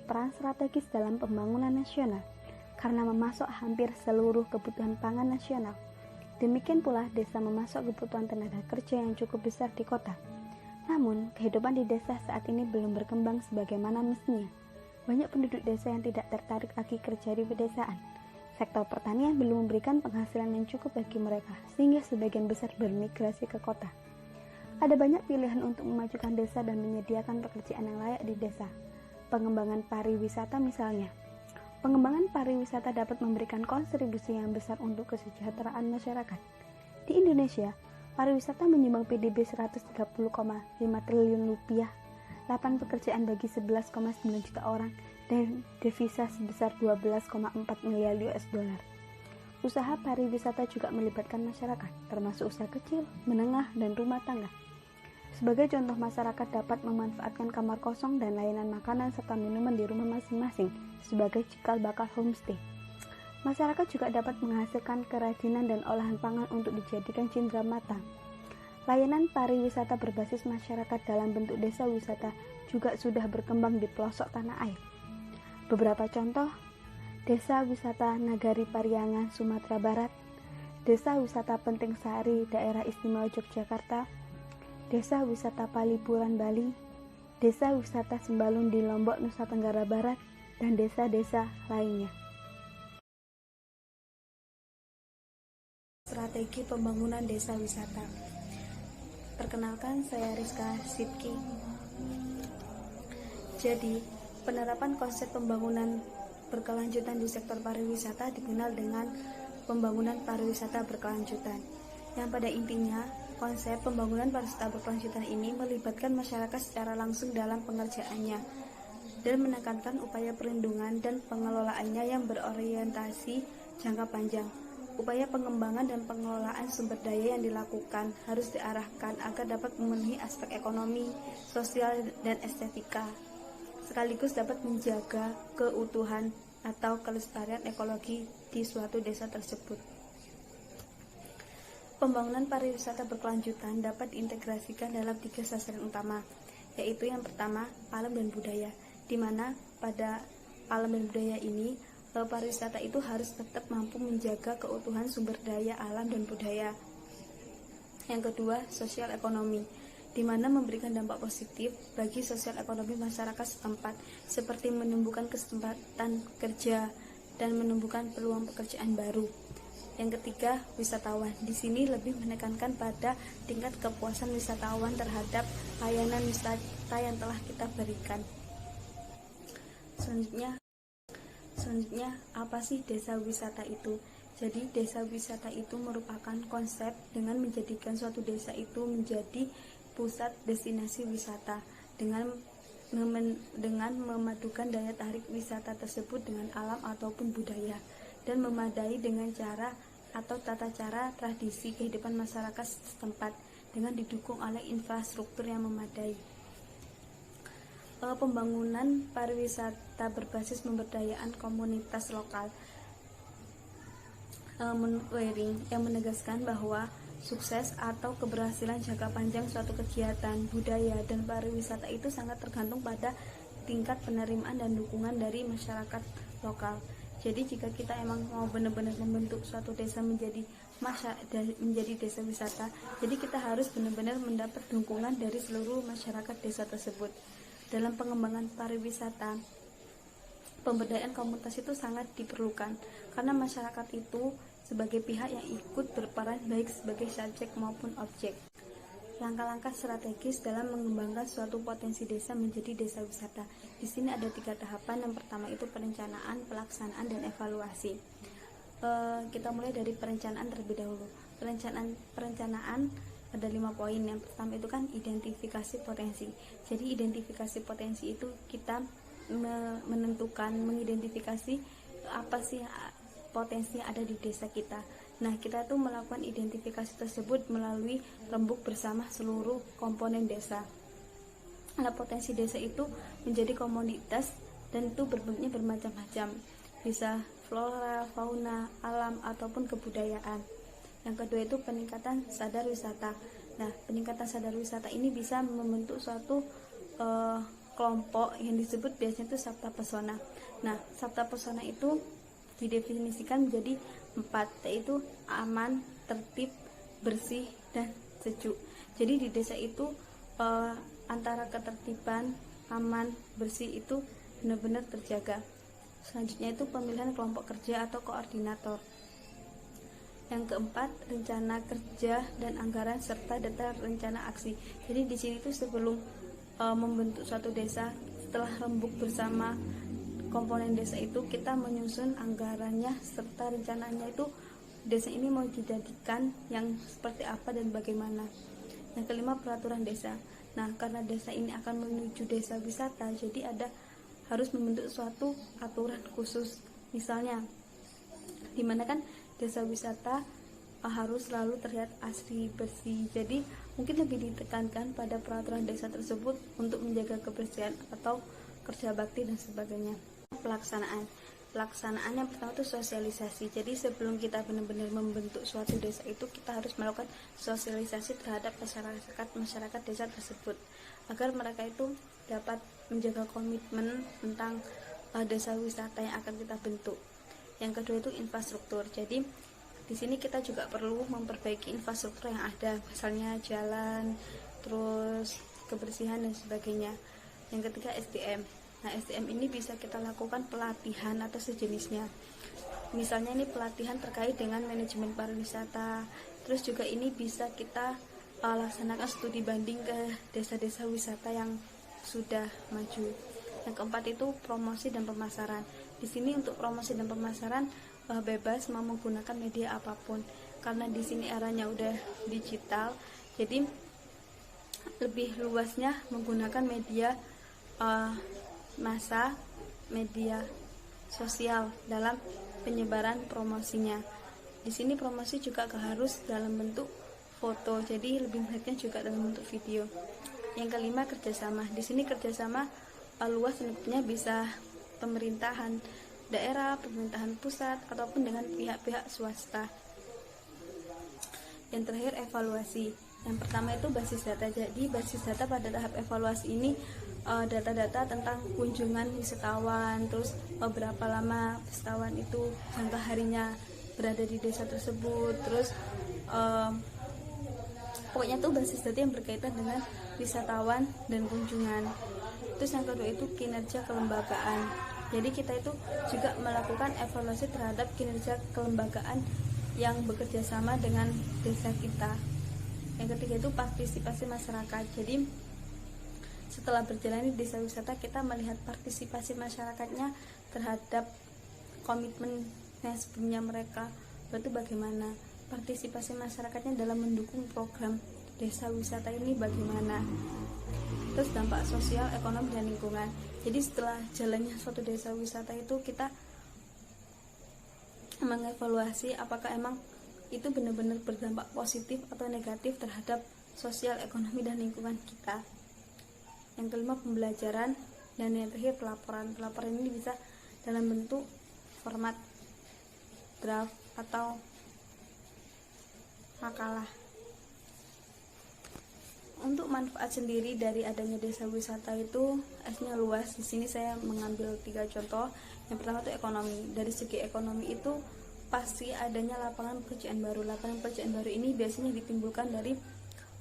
berperan strategis dalam pembangunan nasional karena memasok hampir seluruh kebutuhan pangan nasional. Demikian pula desa memasok kebutuhan tenaga kerja yang cukup besar di kota. Namun, kehidupan di desa saat ini belum berkembang sebagaimana mestinya. Banyak penduduk desa yang tidak tertarik lagi kerja di pedesaan. Sektor pertanian belum memberikan penghasilan yang cukup bagi mereka, sehingga sebagian besar bermigrasi ke kota. Ada banyak pilihan untuk memajukan desa dan menyediakan pekerjaan yang layak di desa. Pengembangan pariwisata misalnya. Pengembangan pariwisata dapat memberikan kontribusi yang besar untuk kesejahteraan masyarakat. Di Indonesia, pariwisata menyumbang PDB 130,5 triliun rupiah, 8 pekerjaan bagi 11,9 juta orang, dan devisa sebesar 12,4 miliar US dollar. Usaha pariwisata juga melibatkan masyarakat, termasuk usaha kecil, menengah, dan rumah tangga. Sebagai contoh, masyarakat dapat memanfaatkan kamar kosong dan layanan makanan serta minuman di rumah masing-masing sebagai cikal bakal homestay. Masyarakat juga dapat menghasilkan kerajinan dan olahan pangan untuk dijadikan cindera mata. Layanan pariwisata berbasis masyarakat dalam bentuk desa wisata juga sudah berkembang di pelosok tanah air. Beberapa contoh: Desa Wisata Nagari Pariangan, Sumatera Barat, Desa Wisata Penting Sari, Daerah Istimewa Yogyakarta, Desa Wisata Palipuran, Bali, Desa Wisata Sembalun di Lombok, Nusa Tenggara Barat, dan desa-desa lainnya. Strategi pembangunan desa wisata. Perkenalkan, saya Rizka Sidki. Jadi, penerapan konsep pembangunan berkelanjutan di sektor pariwisata dikenal dengan pembangunan pariwisata berkelanjutan, yang pada intinya konsep pembangunan pariwisata berkelanjutan ini melibatkan masyarakat secara langsung dalam pengerjaannya dan menekankan upaya perlindungan dan pengelolaannya yang berorientasi jangka panjang. Upaya pengembangan dan pengelolaan sumber daya yang dilakukan harus diarahkan agar dapat memenuhi aspek ekonomi, sosial, dan estetika, sekaligus dapat menjaga keutuhan atau kelestarian ekologi di suatu desa tersebut. Pembangunan pariwisata berkelanjutan dapat diintegrasikan dalam 3 sasaran utama, yaitu yang pertama, alam dan budaya, di mana pada alam dan budaya ini, pariwisata itu harus tetap mampu menjaga keutuhan sumber daya alam dan budaya. Yang kedua, sosial ekonomi, di mana memberikan dampak positif bagi sosial ekonomi masyarakat setempat, seperti menumbuhkan kesempatan kerja dan menumbuhkan peluang pekerjaan baru. Yang ketiga, wisatawan. Di sini lebih menekankan pada tingkat kepuasan wisatawan terhadap layanan wisata yang telah kita berikan. Selanjutnya, apa sih desa wisata itu? Jadi, desa wisata itu merupakan konsep dengan menjadikan suatu desa itu menjadi pusat destinasi wisata dengan memadukan daya tarik wisata tersebut dengan alam ataupun budaya dan memadai dengan cara atau tata cara tradisi kehidupan masyarakat setempat dengan didukung oleh infrastruktur yang memadai. Pembangunan pariwisata berbasis pemberdayaan komunitas lokal. Menurut Waring, yang menegaskan bahwa sukses atau keberhasilan jangka panjang suatu kegiatan budaya dan pariwisata itu sangat tergantung pada tingkat penerimaan dan dukungan dari masyarakat lokal. Jadi jika kita emang mau benar-benar membentuk suatu desa menjadi desa wisata, jadi kita harus benar-benar mendapat dukungan dari seluruh masyarakat desa tersebut. Dalam pengembangan pariwisata, pemberdayaan komunitas itu sangat diperlukan karena masyarakat itu sebagai pihak yang ikut berperan baik sebagai subjek maupun objek. Langkah-langkah strategis dalam mengembangkan suatu potensi desa menjadi desa wisata. Di sini ada 3 tahapan. Yang pertama itu perencanaan, pelaksanaan, dan evaluasi. Kita mulai dari perencanaan terlebih dahulu. Perencanaan ada 5 poin. Yang pertama itu kan identifikasi potensi. Jadi identifikasi potensi itu kita mengidentifikasi apa sih potensi yang ada di desa kita. Nah, kita tuh melakukan identifikasi tersebut melalui rembuk bersama seluruh komponen desa. Nah, potensi desa itu menjadi komunitas dan itu berbentuknya bermacam-macam. Bisa flora, fauna, alam, ataupun kebudayaan. Yang kedua itu peningkatan sadar wisata. Nah, peningkatan sadar wisata ini bisa membentuk suatu kelompok yang disebut biasanya itu sabta pesona. Nah, sabta pesona itu didefinisikan menjadi 4, yaitu aman, tertib, bersih, dan sejuk. Jadi di desa itu antara ketertiban, aman, bersih itu benar-benar terjaga. Selanjutnya itu pemilihan kelompok kerja atau koordinator. Yang keempat, rencana kerja dan anggaran serta data rencana aksi. Jadi di sini tuh sebelum membentuk suatu desa, setelah rembuk bersama komponen desa itu, kita menyusun anggarannya serta rencananya itu desa ini mau dijadikan yang seperti apa dan bagaimana. Yang kelima, peraturan desa. Nah, karena desa ini akan menuju desa wisata, jadi harus membentuk suatu aturan khusus. Misalnya, dimana kan desa wisata harus selalu terlihat asri, bersih. Jadi mungkin lebih ditekankan pada peraturan desa tersebut untuk menjaga kebersihan atau kerja bakti dan sebagainya. Pelaksanaan yang pertama itu sosialisasi. Jadi sebelum kita benar-benar membentuk suatu desa itu, kita harus melakukan sosialisasi terhadap masyarakat desa tersebut agar mereka itu dapat menjaga komitmen tentang desa wisata yang akan kita bentuk. Yang kedua itu infrastruktur. Jadi di sini kita juga perlu memperbaiki infrastruktur yang ada, misalnya jalan, terus kebersihan dan sebagainya. Yang ketiga SDM. Nah, SDM ini bisa kita lakukan pelatihan atau sejenisnya. Misalnya ini pelatihan terkait dengan manajemen pariwisata. Terus juga ini bisa kita laksanakan studi banding ke desa-desa wisata yang sudah maju. Yang keempat itu promosi dan pemasaran. Di sini untuk promosi dan pemasaran bebas mau menggunakan media apapun, karena di sini eranya udah digital, jadi lebih luasnya menggunakan media massa, media sosial dalam penyebaran promosinya. Di sini promosi juga harus dalam bentuk foto, jadi lebih baiknya juga dalam bentuk video. Yang kelima, kerjasama. Di sini kerjasama luas, lingkupnya bisa pemerintahan daerah, pemerintahan pusat, ataupun dengan pihak-pihak swasta. Yang terakhir, evaluasi. Yang pertama itu basis data. Jadi basis data pada tahap evaluasi ini data-data tentang kunjungan wisatawan, terus berapa lama wisatawan itu jangka harinya berada di desa tersebut, terus pokoknya tuh basis data yang berkaitan dengan wisatawan dan kunjungan. Terus yang kedua itu kinerja kelembagaan. Jadi kita itu juga melakukan evaluasi terhadap kinerja kelembagaan yang bekerja sama dengan desa kita. Yang ketiga itu partisipasi masyarakat. Jadi setelah berjalan di desa wisata, kita melihat partisipasi masyarakatnya terhadap komitmennya sebelumnya mereka. Berarti bagaimana partisipasi masyarakatnya dalam mendukung program desa wisata ini bagaimana. Terus dampak sosial, ekonomi, dan lingkungan. Jadi setelah jalannya suatu desa wisata itu, kita mengevaluasi apakah emang itu benar-benar berdampak positif atau negatif terhadap sosial, ekonomi, dan lingkungan kita. Yang kelima, pembelajaran. Dan yang terakhir, pelaporan. Pelaporan ini bisa dalam bentuk format draft atau makalah. Untuk manfaat sendiri dari adanya desa wisata itu esnya luas. Di sini saya mengambil 3 contoh. Yang pertama itu ekonomi. Dari segi ekonomi itu pasti adanya lapangan pekerjaan baru. Lapangan pekerjaan baru ini biasanya ditimbulkan dari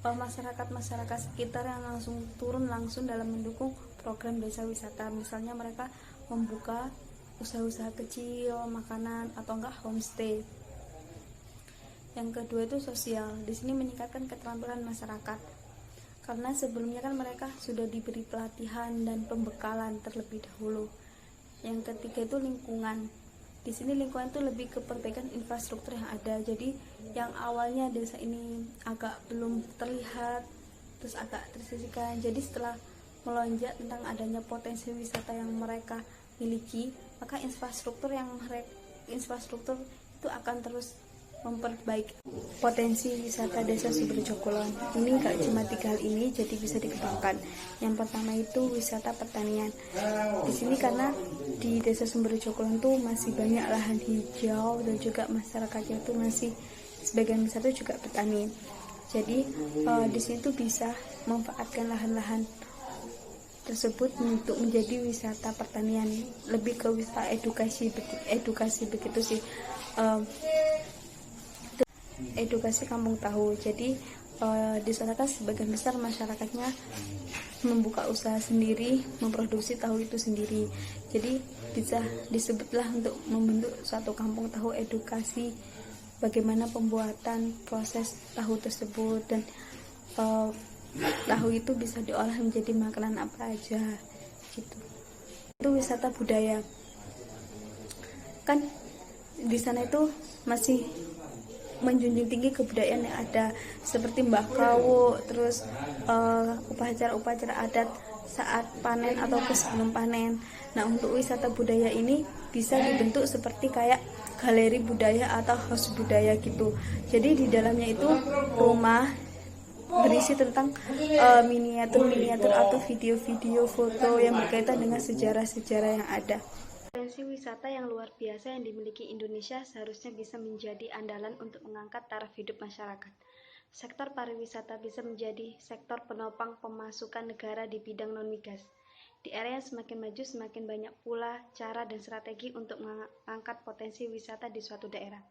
masyarakat sekitar yang langsung turun langsung dalam mendukung program desa wisata. Misalnya mereka membuka usaha-usaha kecil, makanan, atau enggak homestay. Yang kedua itu sosial. Di sini meningkatkan keterampilan masyarakat. Karena sebelumnya kan mereka sudah diberi pelatihan dan pembekalan terlebih dahulu. Yang ketiga itu lingkungan. Di sini lingkungan itu lebih ke perbaikan infrastruktur yang ada. Jadi yang awalnya desa ini agak belum terlihat, terus agak tersisihkan. Jadi setelah melonjak tentang adanya potensi wisata yang mereka miliki, maka infrastruktur itu akan terus memperbaiki potensi wisata desa Sumberjokolon. Ini gak cuma 3 hal ini, jadi bisa dikembangkan. Yang pertama itu wisata pertanian. Di sini karena di desa Sumberjokolon tuh masih banyak lahan hijau dan juga masyarakatnya itu masih sebagian besar itu juga petani. Jadi di sini tuh bisa memanfaatkan lahan-lahan tersebut untuk menjadi wisata pertanian, lebih ke wisata edukasi begitu sih. Edukasi kampung tahu. Jadi di sana kan sebagian besar masyarakatnya membuka usaha sendiri, memproduksi tahu itu sendiri. Jadi bisa disebutlah untuk membentuk suatu kampung tahu edukasi bagaimana pembuatan proses tahu tersebut, dan tahu itu bisa diolah menjadi makanan apa aja gitu. Itu wisata budaya. Kan di sana itu masih menjunjung tinggi kebudayaan yang ada, seperti Mbah Kawo, terus upacara-upacara adat saat panen atau sebelum panen. Nah, untuk wisata budaya ini bisa dibentuk seperti kayak galeri budaya atau house budaya gitu. Jadi di dalamnya itu rumah berisi tentang miniatur-miniatur atau video-video foto yang berkaitan dengan sejarah-sejarah yang ada. Potensi wisata yang luar biasa yang dimiliki Indonesia seharusnya bisa menjadi andalan untuk mengangkat taraf hidup masyarakat. Sektor pariwisata bisa menjadi sektor penopang pemasukan negara di bidang non-migas. Di era yang semakin maju, semakin banyak pula cara dan strategi untuk mengangkat potensi wisata di suatu daerah.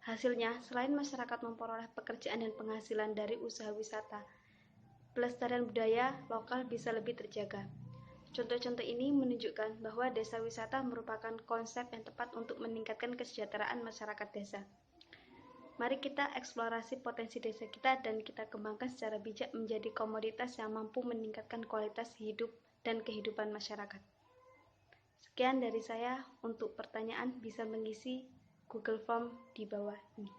Hasilnya, selain masyarakat memperoleh pekerjaan dan penghasilan dari usaha wisata, pelestarian budaya lokal bisa lebih terjaga. Contoh-contoh ini menunjukkan bahwa desa wisata merupakan konsep yang tepat untuk meningkatkan kesejahteraan masyarakat desa. Mari kita eksplorasi potensi desa kita dan kita kembangkan secara bijak menjadi komoditas yang mampu meningkatkan kualitas hidup dan kehidupan masyarakat. Sekian dari saya. Untuk pertanyaan bisa mengisi Google Form di bawah ini.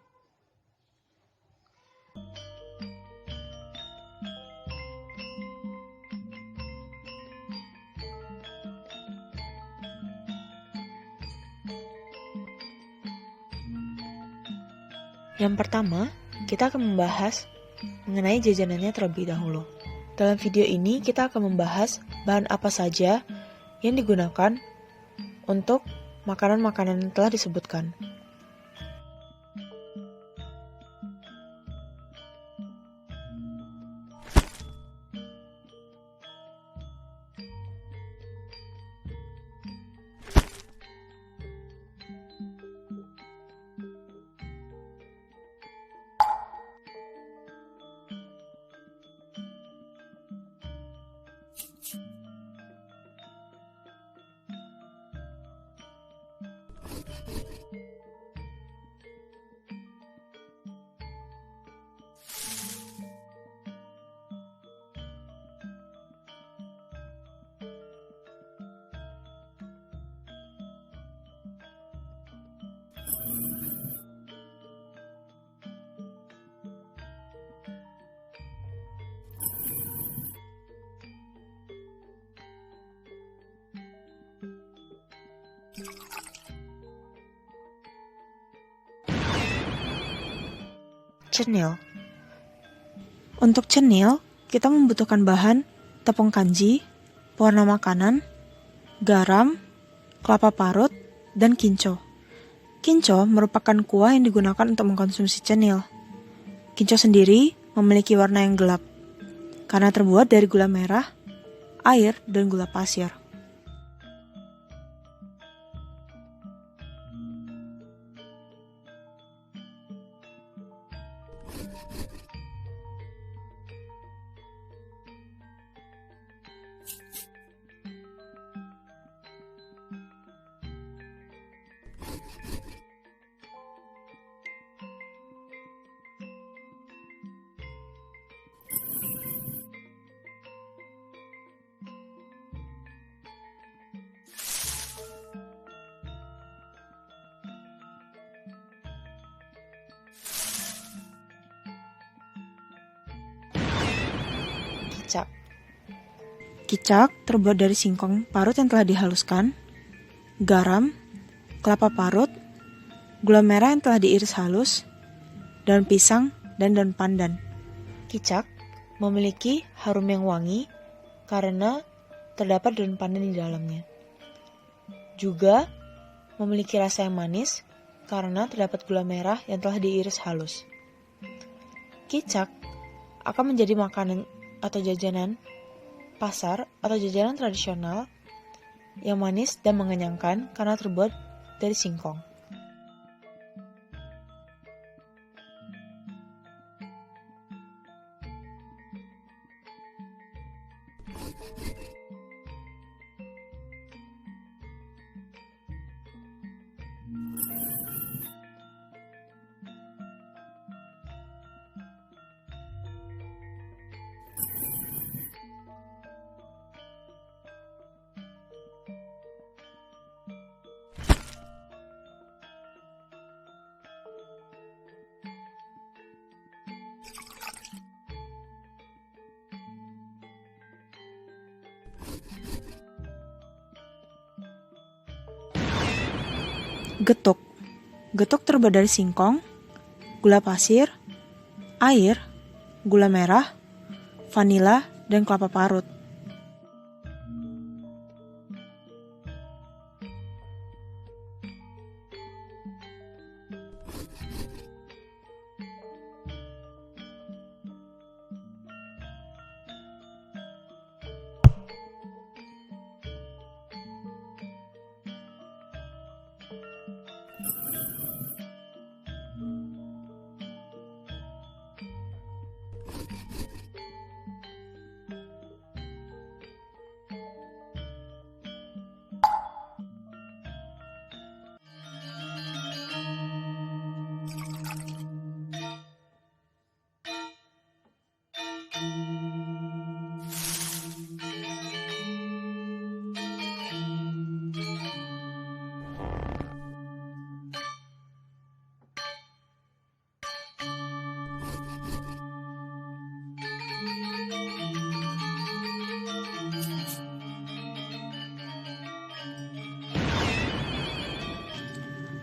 Yang pertama, kita akan membahas mengenai jajanannya terlebih dahulu. Dalam video ini, kita akan membahas bahan apa saja yang digunakan untuk makanan-makanan yang telah disebutkan. Cenil. Untuk cenil, kita membutuhkan bahan tepung kanji, pewarna makanan, garam, kelapa parut, dan kinco. Kinco merupakan kuah yang digunakan untuk mengkonsumsi cenil. Kinco sendiri memiliki warna yang gelap, karena terbuat dari gula merah, air, dan gula pasir. Kicak. Kicak terbuat dari singkong parut yang telah dihaluskan, garam, kelapa parut, gula merah yang telah diiris halus, daun pisang, dan daun pandan. Kicak memiliki harum yang wangi karena terdapat daun pandan di dalamnya. Juga memiliki rasa yang manis karena terdapat gula merah yang telah diiris halus. Kicak akan menjadi makanan atau jajanan pasar atau jajanan tradisional yang manis dan mengenyangkan karena terbuat dari singkong. Getuk. Getuk terbuat dari singkong, gula pasir, air, gula merah, vanila, dan kelapa parut.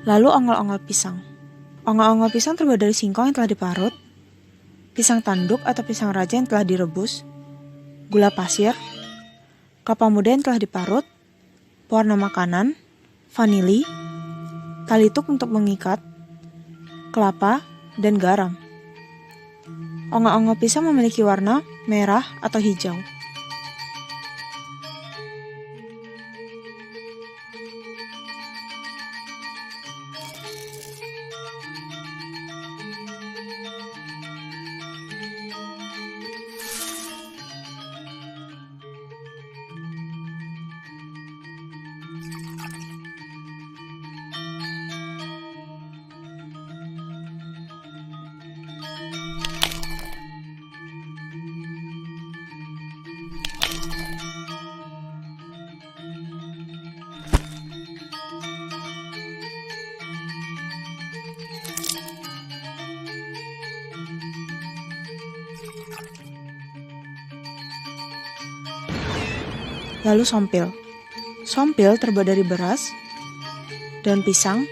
Lalu ongol-ongol pisang. Ongol-ongol pisang terbuat dari singkong yang telah diparut, pisang tanduk atau pisang raja yang telah direbus, gula pasir, kelapa muda yang telah diparut, pewarna makanan, vanili, tali tuk untuk mengikat, kelapa, dan garam. Ongol-ongol pisang memiliki warna merah atau hijau. Lalu sompil. Sompil terbuat dari beras, daun pisang,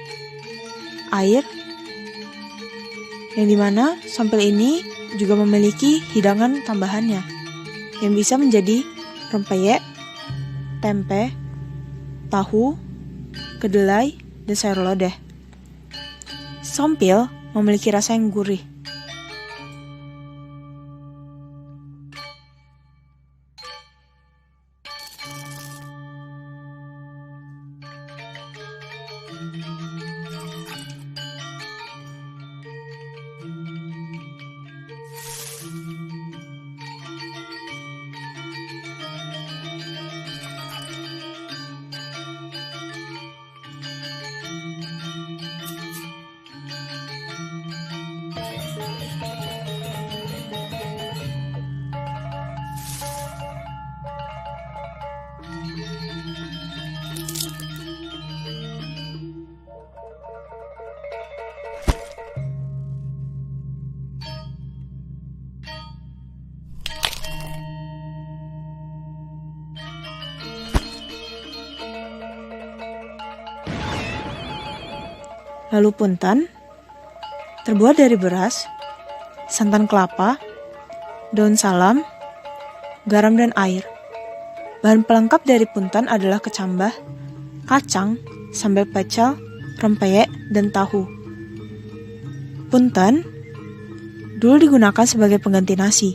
air, yang dimana sompil ini juga memiliki hidangan tambahannya, yang bisa menjadi rempeyek, tempe, tahu, kedelai, dan sayur lodeh. Sompil memiliki rasa yang gurih. Lalu punten, terbuat dari beras, santan kelapa, daun salam, garam dan air. Bahan pelengkap dari punten adalah kecambah, kacang, sambal pecel, rempeyek, dan tahu. Punten dulu digunakan sebagai pengganti nasi.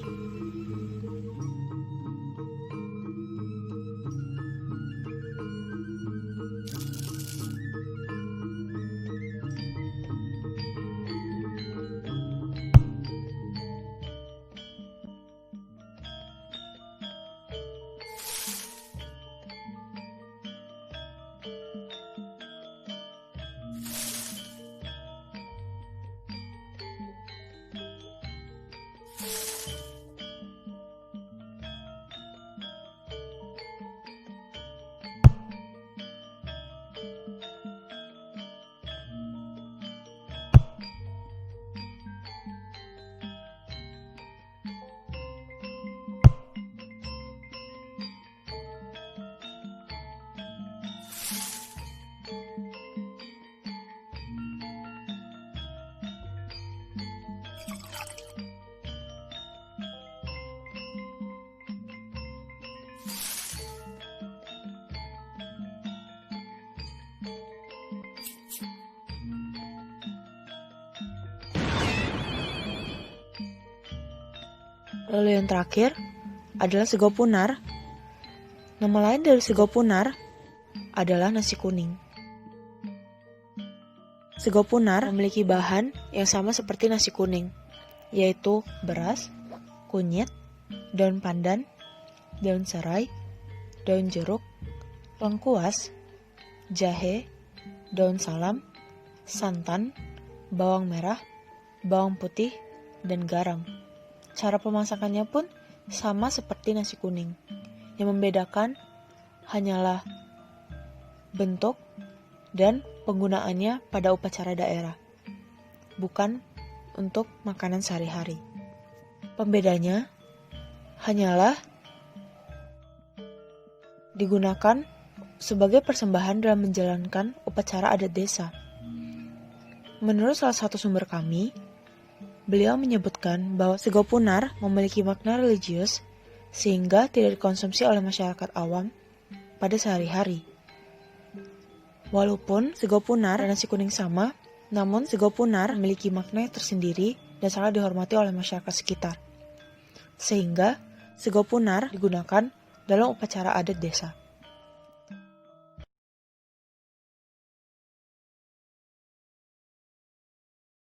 Lalu yang terakhir adalah sego punar. Nama lain dari sego punar adalah nasi kuning. Sego punar memiliki bahan yang sama seperti nasi kuning, yaitu beras, kunyit, daun pandan, daun serai, daun jeruk, lengkuas, jahe, daun salam, santan, bawang merah, bawang putih, dan garam. Cara pemasakannya pun sama seperti nasi kuning. Yang membedakan hanyalah bentuk dan penggunaannya pada upacara daerah, bukan untuk makanan sehari-hari. Pembedanya hanyalah digunakan sebagai persembahan dalam menjalankan upacara adat desa. Menurut salah satu sumber kami, beliau menyebutkan bahwa sego punar memiliki makna religius sehingga tidak dikonsumsi oleh masyarakat awam pada sehari-hari. Walaupun sego punar dan nasi kuning sama, namun sego punar memiliki makna tersendiri dan sangat dihormati oleh masyarakat sekitar. Sehingga sego punar digunakan dalam upacara adat desa.